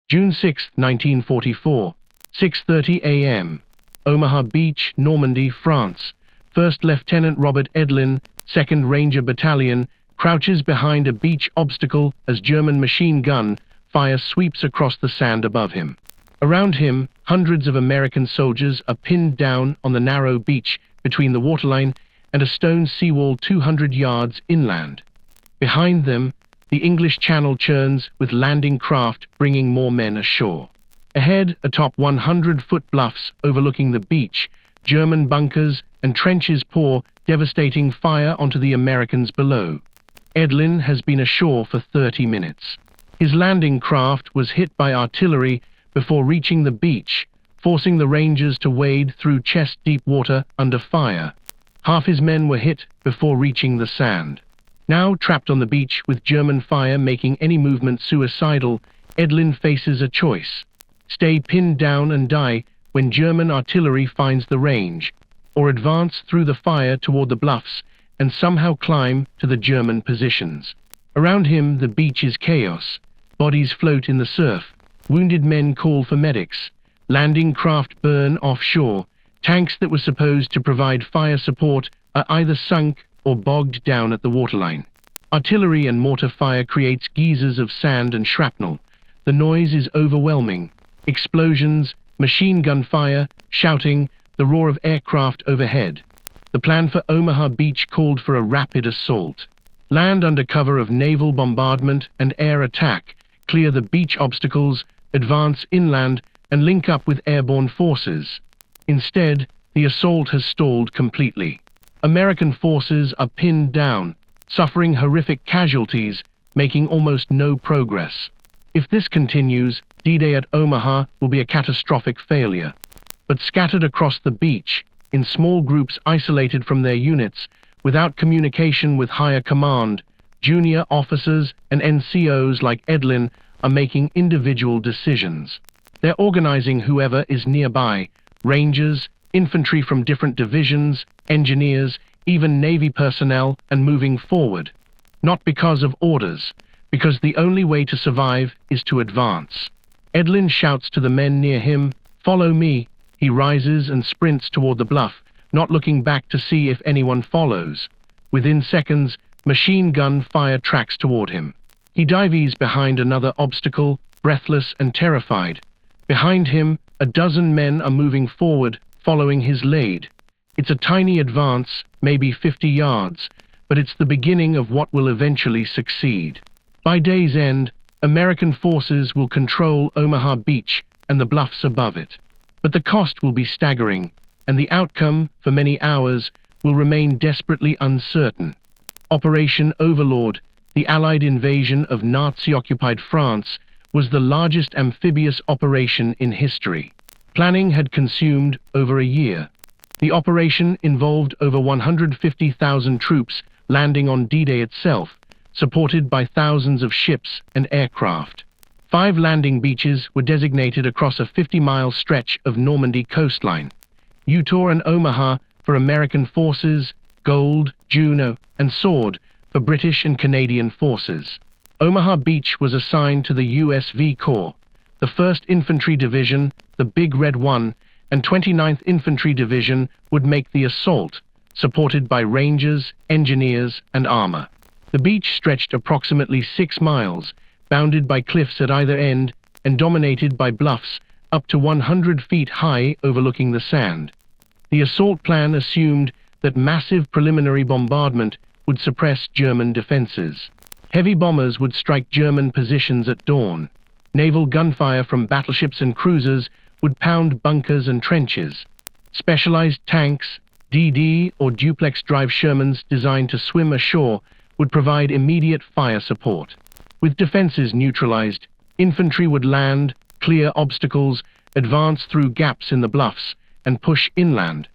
June 6, 1944, 6:30 a.m. Omaha Beach, Normandy, France. First Lieutenant Robert Edlin, 2nd Ranger Battalion, crouches behind a beach obstacle as German machine gun fire sweeps across the sand above him. Around him, hundreds of American soldiers are pinned down on the narrow beach between the waterline and a stone seawall 200 yards inland. Behind them, the English Channel churns with landing craft bringing more men ashore. Ahead, atop 100-foot bluffs overlooking the beach, German bunkers and trenches pour devastating fire onto the Americans below. Edlin has been ashore for 30 minutes. His landing craft was hit by artillery before reaching the beach, forcing the Rangers to wade through chest-deep water under fire. Half his men were hit before reaching the sand. Now trapped on the beach with German fire making any movement suicidal, Edlin faces a choice: stay pinned down and die when German artillery finds the range, or advance through the fire toward the bluffs and somehow climb to the German positions. Around him, the beach is chaos. Bodies float in the surf. Wounded men call for medics. Landing craft burn offshore. Tanks that were supposed to provide fire support are either sunk or bogged down at the waterline. Artillery and mortar fire creates geysers of sand and shrapnel. The noise is overwhelming. Explosions, machine gun fire, shouting, the roar of aircraft overhead. The plan for Omaha Beach called for a rapid assault. Land under cover of naval bombardment and air attack, clear the beach obstacles, advance inland, and link up with airborne forces. Instead, the assault has stalled completely. American forces are pinned down, suffering horrific casualties, making almost no progress. If this continues, D-Day at Omaha will be a catastrophic failure. But scattered across the beach, in small groups isolated from their units, without communication with higher command, junior officers and NCOs like Edlin are making individual decisions. They're organizing whoever is nearby: Rangers, infantry from different divisions, engineers, even Navy personnel, and moving forward. Not because of orders, because the only way to survive is to advance. Edlin shouts to the men near him, "Follow me." He rises and sprints toward the bluff, not looking back to see if anyone follows. Within seconds, machine gun fire tracks toward him. He dives behind another obstacle, breathless and terrified. Behind him, a dozen men are moving forward, following his lead. It's a tiny advance, maybe 50 yards, but it's the beginning of what will eventually succeed. By day's end, American forces will control Omaha Beach and the bluffs above it. But the cost will be staggering, and the outcome, for many hours, will remain desperately uncertain. Operation Overlord, the Allied invasion of Nazi-occupied France, was the largest amphibious operation in history. Planning had consumed over a year. The operation involved over 150,000 troops landing on D-Day itself, supported by thousands of ships and aircraft. 5 landing beaches were designated across a 50-mile stretch of Normandy coastline. Utah and Omaha for American forces, Gold, Juno, and Sword for British and Canadian forces. Omaha Beach was assigned to the USV Corps. The 1st Infantry Division, the Big Red One, and 29th Infantry Division would make the assault, supported by Rangers, engineers, and armor. The beach stretched approximately 6 miles, bounded by cliffs at either end and dominated by bluffs up to 100 feet high overlooking the sand. The assault plan assumed that massive preliminary bombardment would suppress German defenses. Heavy bombers would strike German positions at dawn. Naval gunfire from battleships and cruisers would pound bunkers and trenches. Specialized tanks, DD or duplex-drive Shermans designed to swim ashore, would provide immediate fire support. With defenses neutralized, infantry would land, clear obstacles, advance through gaps in the bluffs, and push inland.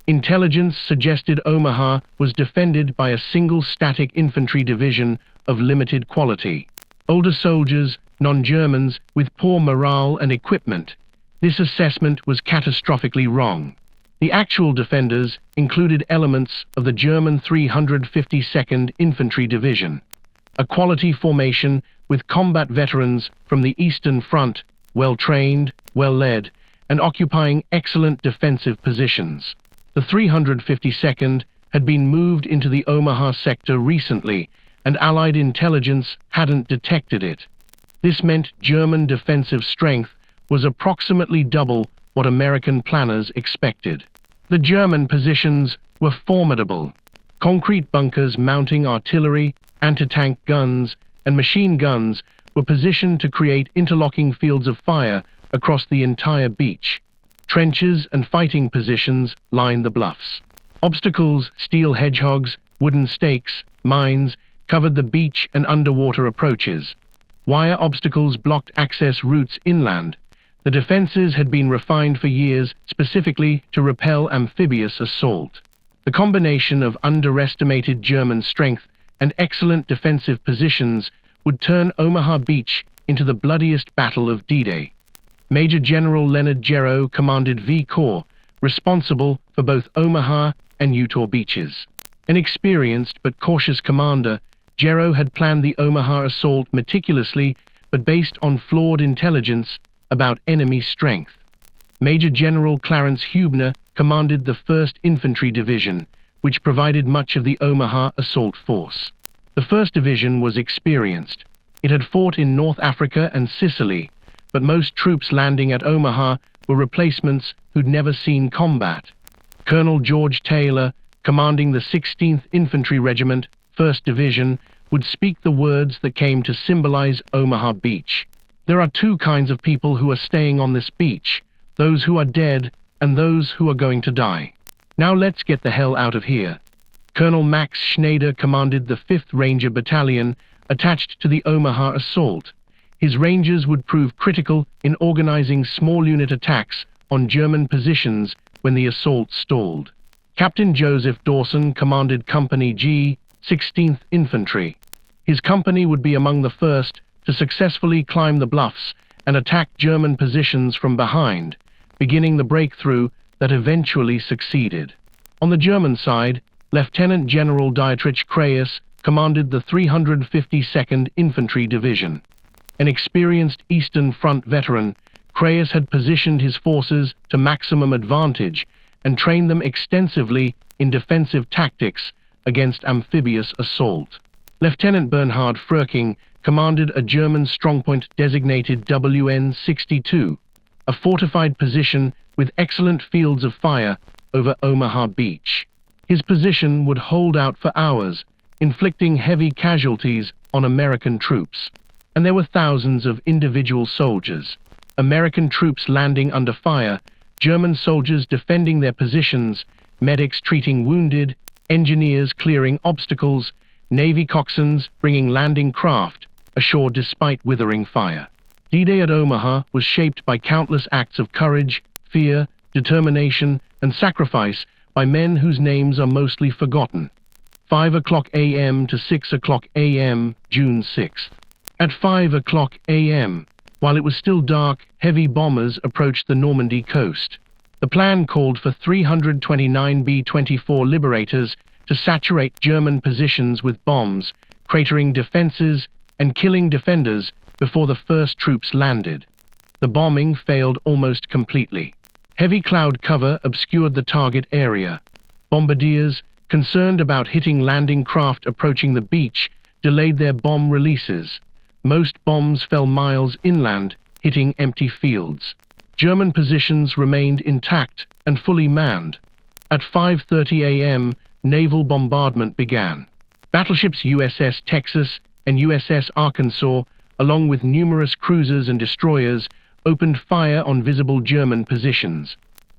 Intelligence suggested Omaha was defended by a single static infantry division of limited quality. Older soldiers, non-Germans, with poor morale and equipment. This assessment was catastrophically wrong. The actual defenders included elements of the German 352nd Infantry Division, a quality formation with combat veterans from the Eastern Front, well-trained, well-led, and occupying excellent defensive positions. The 352nd had been moved into the Omaha sector recently, and Allied intelligence hadn't detected it. This meant German defensive strength was approximately double what American planners expected. The German positions were formidable. Concrete bunkers mounting artillery, anti-tank guns, and machine guns were positioned to create interlocking fields of fire across the entire beach. Trenches and fighting positions lined the bluffs. Obstacles, steel hedgehogs, wooden stakes, mines covered the beach and underwater approaches. Wire obstacles blocked access routes inland. The defenses had been refined for years specifically to repel amphibious assault. The combination of underestimated German strength and excellent defensive positions would turn Omaha Beach into the bloodiest battle of D-Day. Major General Leonard Gero commanded V Corps, responsible for both Omaha and Utah beaches. An experienced but cautious commander, Gero had planned the Omaha assault meticulously but based on flawed intelligence about enemy strength. Major General Clarence Hubner commanded the 1st Infantry Division, which provided much of the Omaha assault force. The 1st Division was experienced. It had fought in North Africa and Sicily, but most troops landing at Omaha were replacements who'd never seen combat. Colonel George Taylor, commanding the 16th Infantry Regiment, 1st Division, would speak the words that came to symbolize Omaha Beach. There are two kinds of people who are staying on this beach, those who are dead and those who are going to die. Now let's get the hell out of here. Colonel Max Schneider commanded the 5th Ranger Battalion attached to the Omaha assault. His Rangers would prove critical in organizing small unit attacks on German positions when the assault stalled. Captain Joseph Dawson commanded Company G, 16th Infantry. His company would be among the first to successfully climb the bluffs and attack German positions from behind, beginning the breakthrough that eventually succeeded. On the German side, Lieutenant General Dietrich Kreyes commanded the 352nd Infantry Division. An experienced Eastern Front veteran, Kreyes had positioned his forces to maximum advantage and trained them extensively in defensive tactics against amphibious assault. Lieutenant Bernhard Fröking commanded a German strongpoint designated WN-62, a fortified position with excellent fields of fire over Omaha Beach. His position would hold out for hours, inflicting heavy casualties on American troops. And there were thousands of individual soldiers. American troops landing under fire, German soldiers defending their positions, medics treating wounded, engineers clearing obstacles, Navy coxswains bringing landing craft ashore despite withering fire. D-Day at Omaha was shaped by countless acts of courage, fear, determination, and sacrifice by men whose names are mostly forgotten. 5:00 a.m. to 6:00 a.m., June 6th. At 5:00 a.m., while it was still dark, heavy bombers approached the Normandy coast. The plan called for 329 B-24 Liberators to saturate German positions with bombs, cratering defenses and killing defenders before the first troops landed. The bombing failed almost completely. Heavy cloud cover obscured the target area. Bombardiers, concerned about hitting landing craft approaching the beach, delayed their bomb releases. Most bombs fell miles inland, hitting empty fields. German positions remained intact and fully manned. At 5:30 a.m., naval bombardment began. Battleships USS Texas and USS Arkansas, along with numerous cruisers and destroyers, opened fire on visible German positions.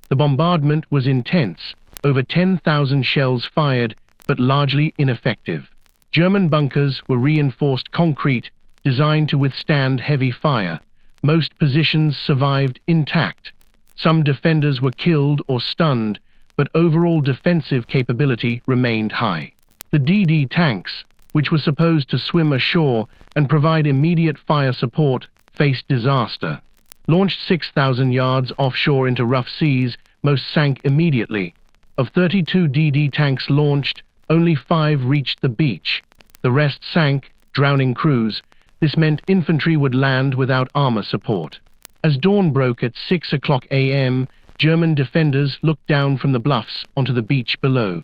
The bombardment was intense, over 10,000 shells fired, but largely ineffective. German bunkers were reinforced concrete, designed to withstand heavy fire. Most positions survived intact. Some defenders were killed or stunned, but overall defensive capability remained high. The DD tanks, which were supposed to swim ashore and provide immediate fire support, faced disaster. Launched 6,000 yards offshore into rough seas, most sank immediately. Of 32 DD tanks launched, only 5 reached the beach. The rest sank, drowning crews. This meant infantry would land without armor support. As dawn broke at 6 o'clock a.m., German defenders looked down from the bluffs onto the beach below.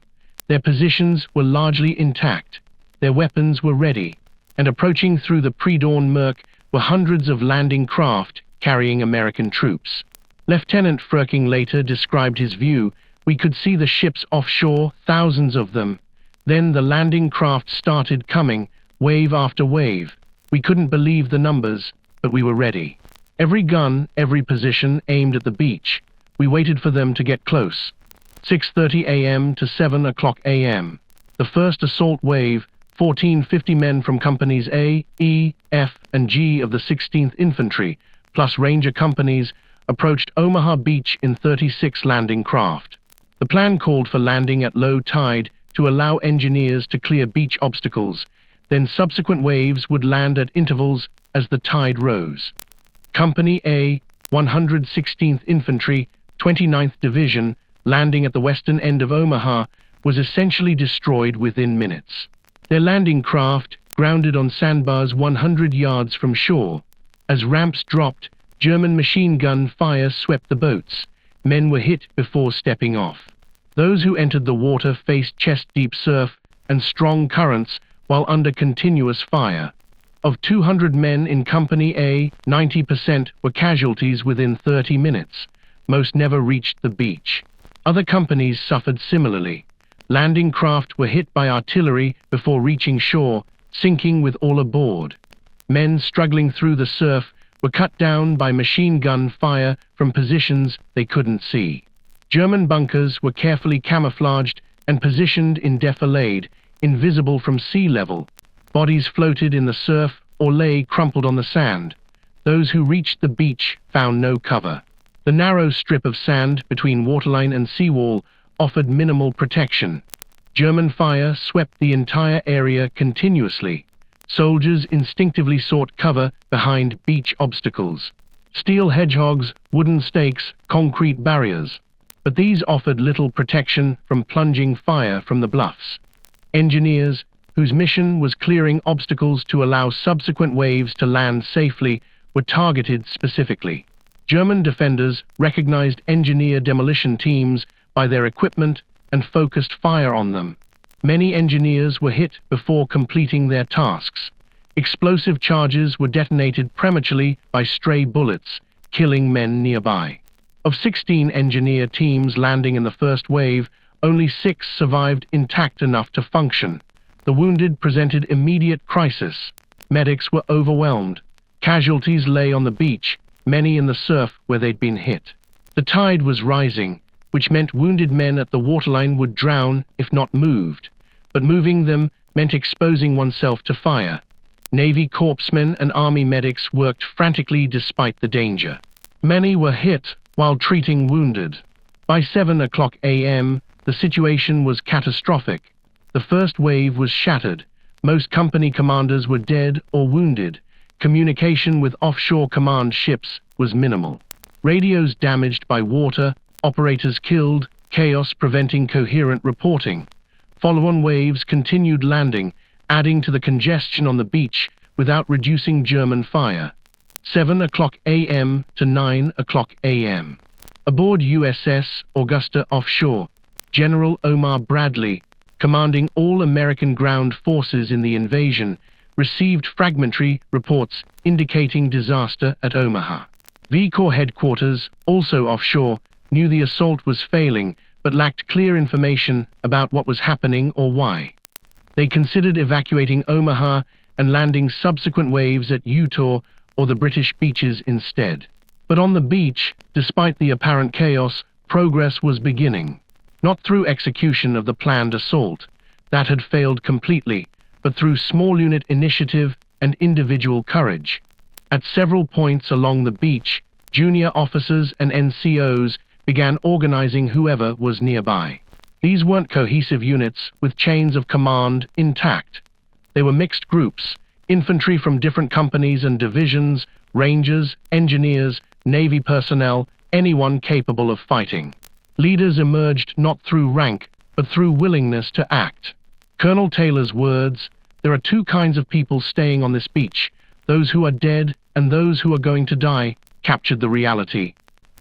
Their positions were largely intact. Their weapons were ready, and approaching through the pre-dawn murk were hundreds of landing craft carrying American troops. Lieutenant Frerking later described his view. We could see the ships offshore, thousands of them. Then the landing craft started coming, wave after wave. We couldn't believe the numbers, but we were ready. Every gun, every position aimed at the beach. We waited for them to get close. 6:30 a.m. to 7 o'clock a.m. The first assault wave, 1450 men from companies A, E, F, and G of the 16th Infantry, plus Ranger companies, approached Omaha Beach in 36 landing craft. The plan called for landing at low tide to allow engineers to clear beach obstacles. Then subsequent waves would land at intervals as the tide rose. Company A, 116th Infantry, 29th Division, landing at the western end of Omaha, was essentially destroyed within minutes. Their landing craft grounded on sandbars 100 yards from shore. As ramps dropped, German machine gun fire swept the boats. Men were hit before stepping off. Those who entered the water faced chest-deep surf and strong currents while under continuous fire. Of 200 men in Company A, 90% were casualties within 30 minutes. Most never reached the beach. Other companies suffered similarly. Landing craft were hit by artillery before reaching shore, sinking with all aboard. Men struggling through the surf were cut down by machine gun fire from positions they couldn't see. German bunkers were carefully camouflaged and positioned in defilade, invisible from sea level. Bodies floated in the surf or lay crumpled on the sand. Those who reached the beach found no cover. The narrow strip of sand between waterline and seawall offered minimal protection. German fire swept the entire area continuously. Soldiers instinctively sought cover behind beach obstacles. Steel hedgehogs, wooden stakes, concrete barriers. But these offered little protection from plunging fire from the bluffs. Engineers, whose mission was clearing obstacles to allow subsequent waves to land safely, were targeted specifically. German defenders recognized engineer demolition teams by their equipment and focused fire on them. Many engineers were hit before completing their tasks. Explosive charges were detonated prematurely by stray bullets, killing men nearby. Of 16 engineer teams landing in the first wave, only 6 survived intact enough to function. The wounded presented immediate crisis. Medics were overwhelmed. Casualties lay on the beach, many in the surf where they'd been hit. The tide was rising, which meant wounded men at the waterline would drown if not moved. But moving them meant exposing oneself to fire. Navy corpsmen and Army medics worked frantically despite the danger. Many were hit while treating wounded. By 7 o'clock a.m., the situation was catastrophic. The first wave was shattered. Most company commanders were dead or wounded. Communication with offshore command ships was minimal. Radios damaged by water, operators killed, chaos preventing coherent reporting. Follow-on waves continued landing, adding to the congestion on the beach without reducing German fire. 7 o'clock a.m. to 9 o'clock a.m. Aboard USS Augusta offshore, General Omar Bradley, commanding all American ground forces in the invasion, received fragmentary reports indicating disaster at Omaha. V Corps headquarters, also offshore, knew the assault was failing but lacked clear information about what was happening or why. They considered evacuating Omaha and landing subsequent waves at Utah or the British beaches instead. But on the beach, despite the apparent chaos, progress was beginning. Not through execution of the planned assault, that had failed completely, but through small unit initiative and individual courage. At several points along the beach, junior officers and NCOs began organizing whoever was nearby. These weren't cohesive units with chains of command intact. They were mixed groups, infantry from different companies and divisions, rangers, engineers, Navy personnel, anyone capable of fighting. Leaders emerged not through rank, but through willingness to act. Colonel Taylor's words, "There are 2 kinds of people staying on this beach, those who are dead and those who are going to die," captured the reality.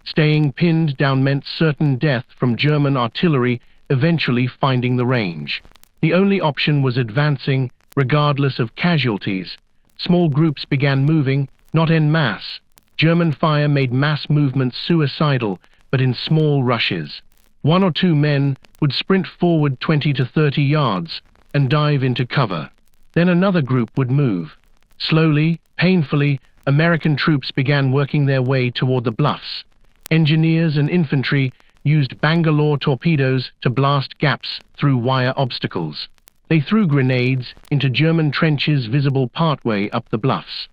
Staying pinned down meant certain death from German artillery eventually finding the range. The only option was advancing, regardless of casualties. Small groups began moving, not en masse. German fire made mass movements suicidal, but in small rushes. 1 or 2 men would sprint forward 20 to 30 yards and dive into cover. Then another group would move. Slowly, painfully, American troops began working their way toward the bluffs. Engineers and infantry used Bangalore torpedoes to blast gaps through wire obstacles. They threw grenades into German trenches visible partway up the bluffs.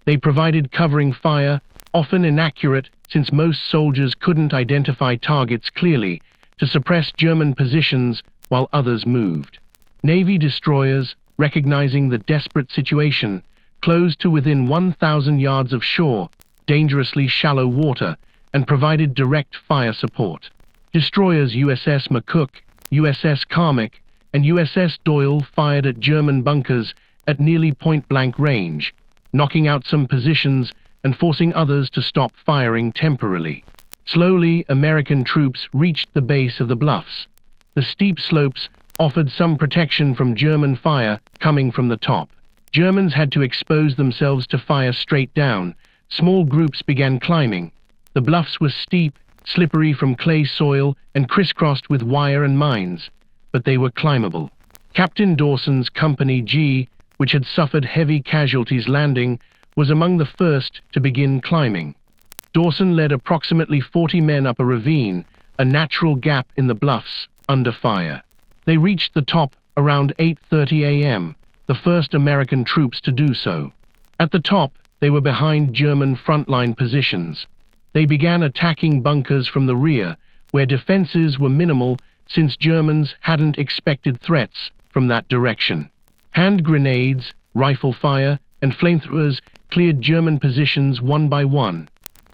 They provided covering fire, often inaccurate since most soldiers couldn't identify targets clearly, to suppress German positions while others moved. Navy destroyers, recognizing the desperate situation, closed to within 1,000 yards of shore, dangerously shallow water, and provided direct fire support. Destroyers USS McCook, USS Carmack, and USS Doyle fired at German bunkers at nearly point-blank range, knocking out some positions and forcing others to stop firing temporarily. Slowly, American troops reached the base of the bluffs. The steep slopes offered some protection from German fire coming from the top. Germans had to expose themselves to fire straight down. Small groups began climbing. The bluffs were steep, slippery from clay soil, and crisscrossed with wire and mines, but they were climbable. Captain Dawson's Company G, which had suffered heavy casualties landing, was among the first to begin climbing. Dawson led approximately 40 men up a ravine, a natural gap in the bluffs, under fire. They reached the top around 8:30 a.m., the first American troops to do so. At the top, they were behind German frontline positions. They began attacking bunkers from the rear, where defenses were minimal since Germans hadn't expected threats from that direction. Hand grenades, rifle fire, and flamethrowers cleared German positions one by one.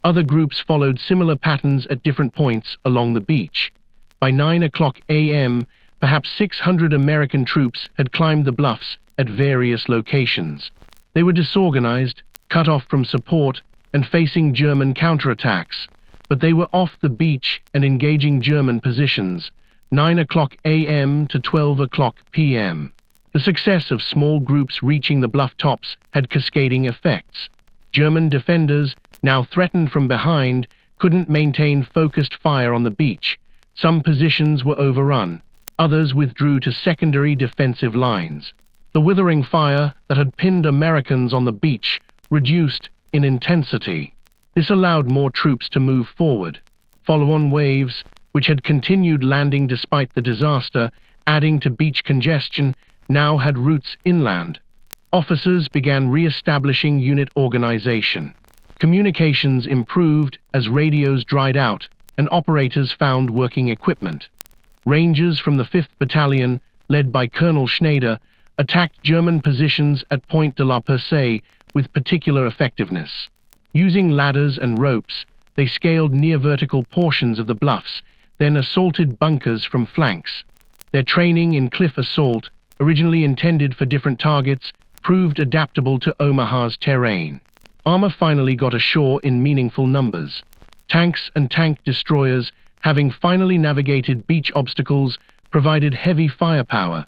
Other groups followed similar patterns at different points along the beach. By 9:00 a.m., perhaps 600 American troops had climbed the bluffs at various locations. They were disorganized, cut off from support, and facing German counterattacks, but they were off the beach and engaging German positions, 9:00 a.m. to 12:00 p.m. The success of small groups reaching the bluff tops had cascading effects. German defenders, now threatened from behind, couldn't maintain focused fire on the beach. Some positions were overrun. Others withdrew to secondary defensive lines. The withering fire that had pinned Americans on the beach reduced in intensity. This allowed more troops to move forward. Follow-on waves, which had continued landing despite the disaster, adding to beach congestion, now had routes inland. Officers began re-establishing unit organization. Communications improved as radios dried out and operators found working equipment. Rangers from the 5th Battalion, led by Colonel Schneider, attacked German positions at Point de la Percée with particular effectiveness. Using ladders and ropes, they scaled near-vertical portions of the bluffs, then assaulted bunkers from flanks. Their training in cliff assault, originally intended for different targets, proved adaptable to Omaha's terrain. Armor finally got ashore in meaningful numbers. Tanks and tank destroyers, having finally navigated beach obstacles, provided heavy firepower.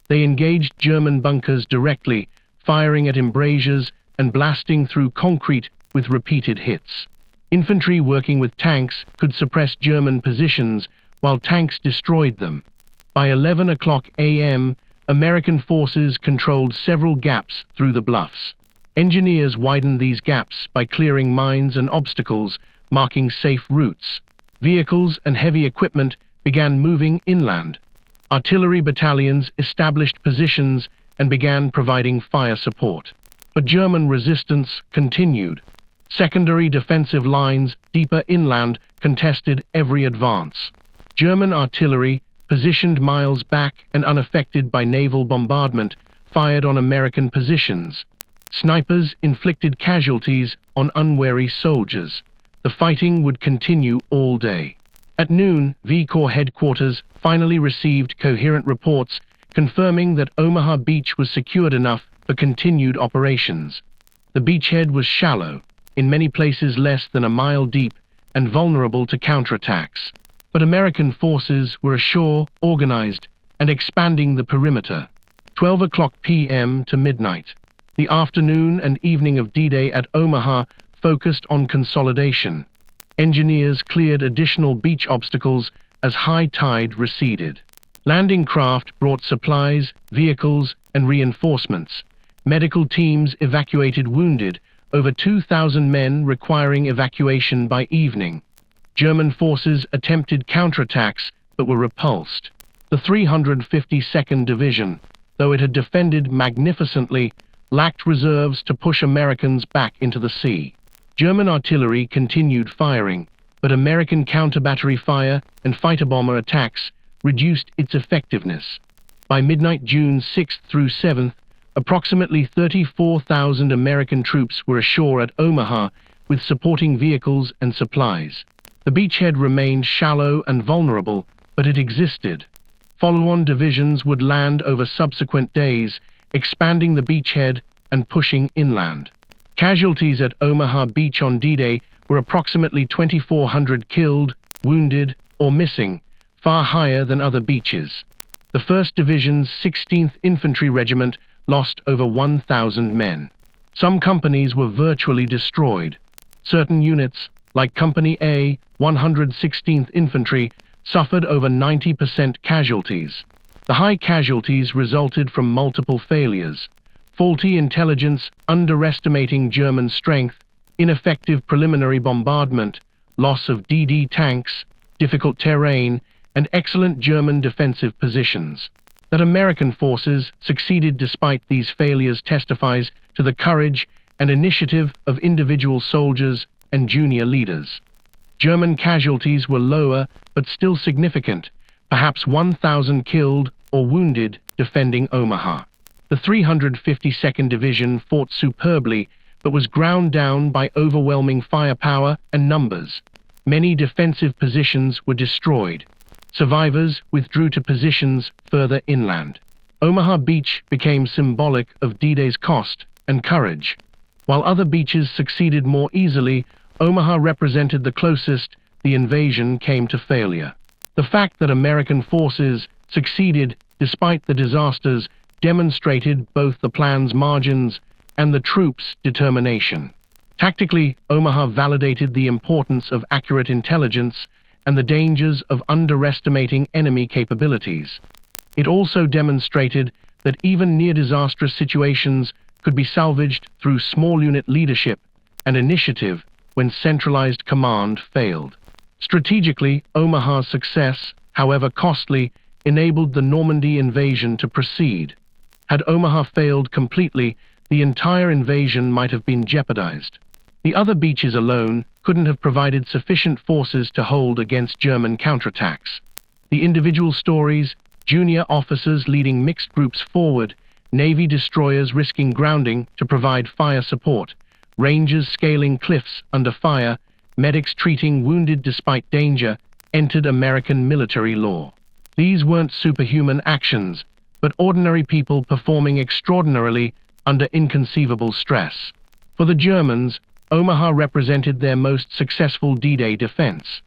They engaged German bunkers directly, firing at embrasures and blasting through concrete with repeated hits. Infantry working with tanks could suppress German positions while tanks destroyed them. By 11:00 a.m., American forces controlled several gaps through the bluffs. Engineers widened these gaps by clearing mines and obstacles, marking safe routes. Vehicles and heavy equipment began moving inland. Artillery battalions established positions and began providing fire support. But German resistance continued. Secondary defensive lines deeper inland contested every advance. German artillery, positioned miles back and unaffected by naval bombardment, fired on American positions. Snipers inflicted casualties on unwary soldiers. The fighting would continue all day. At noon, V Corps headquarters finally received coherent reports confirming that Omaha Beach was secured enough for continued operations. The beachhead was shallow. in many places less than a mile deep and vulnerable to counterattacks. But American forces were ashore, organized, and expanding the perimeter. 12 o'clock p.m. to midnight. The afternoon and evening of D-Day at Omaha focused on consolidation. Engineers cleared additional beach obstacles as high tide receded. Landing craft brought supplies, vehicles, and reinforcements. Medical teams evacuated wounded, over 2,000 men requiring evacuation by evening. German forces attempted counterattacks but were repulsed. The 352nd Division, though it had defended magnificently, lacked reserves to push Americans back into the sea. German artillery continued firing, but American counter-battery fire and fighter bomber attacks reduced its effectiveness. By midnight June 6th through 7th, approximately 34,000 American troops were ashore at Omaha with supporting vehicles and supplies. The beachhead remained shallow and vulnerable, but it existed. Follow-on divisions would land over subsequent days, expanding the beachhead and pushing inland. Casualties at Omaha Beach on D-Day were approximately 2,400 killed, wounded, or missing, far higher than other beaches. The 1st Division's 16th Infantry Regiment lost over 1,000 men. Some companies were virtually destroyed. Certain units, like Company A, 116th Infantry, suffered over 90% casualties. The high casualties resulted from multiple failures: faulty intelligence, underestimating German strength, ineffective preliminary bombardment, loss of DD tanks, difficult terrain, and excellent German defensive positions. That American forces succeeded despite these failures testifies to the courage and initiative of individual soldiers and junior leaders. German casualties were lower but still significant, perhaps 1,000 killed or wounded defending Omaha. The 352nd Division fought superbly but was ground down by overwhelming firepower and numbers. Many defensive positions were destroyed. Survivors withdrew to positions further inland. Omaha Beach became symbolic of D-Day's cost and courage. While other beaches succeeded more easily, Omaha represented the closest the invasion came to failure. The fact that American forces succeeded despite the disasters demonstrated both the plan's margins and the troops' determination. Tactically, Omaha validated the importance of accurate intelligence and the dangers of underestimating enemy capabilities. It also demonstrated that even near-disastrous situations could be salvaged through small unit leadership and initiative when centralized command failed. Strategically, Omaha's success, however costly, enabled the Normandy invasion to proceed. Had Omaha failed completely, the entire invasion might have been jeopardized. The other beaches alone couldn't have provided sufficient forces to hold against German counterattacks. The individual stories, junior officers leading mixed groups forward, Navy destroyers risking grounding to provide fire support, Rangers scaling cliffs under fire, medics treating wounded despite danger, entered American military lore. These weren't superhuman actions, but ordinary people performing extraordinarily under inconceivable stress. For the Germans, Omaha represented their most successful D-Day defense.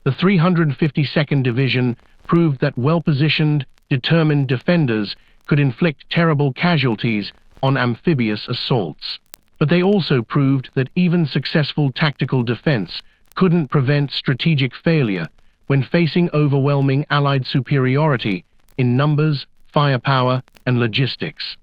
The 352nd Division proved that well-positioned, determined defenders could inflict terrible casualties on amphibious assaults. But they also proved that even successful tactical defense couldn't prevent strategic failure when facing overwhelming Allied superiority in numbers, firepower, and logistics.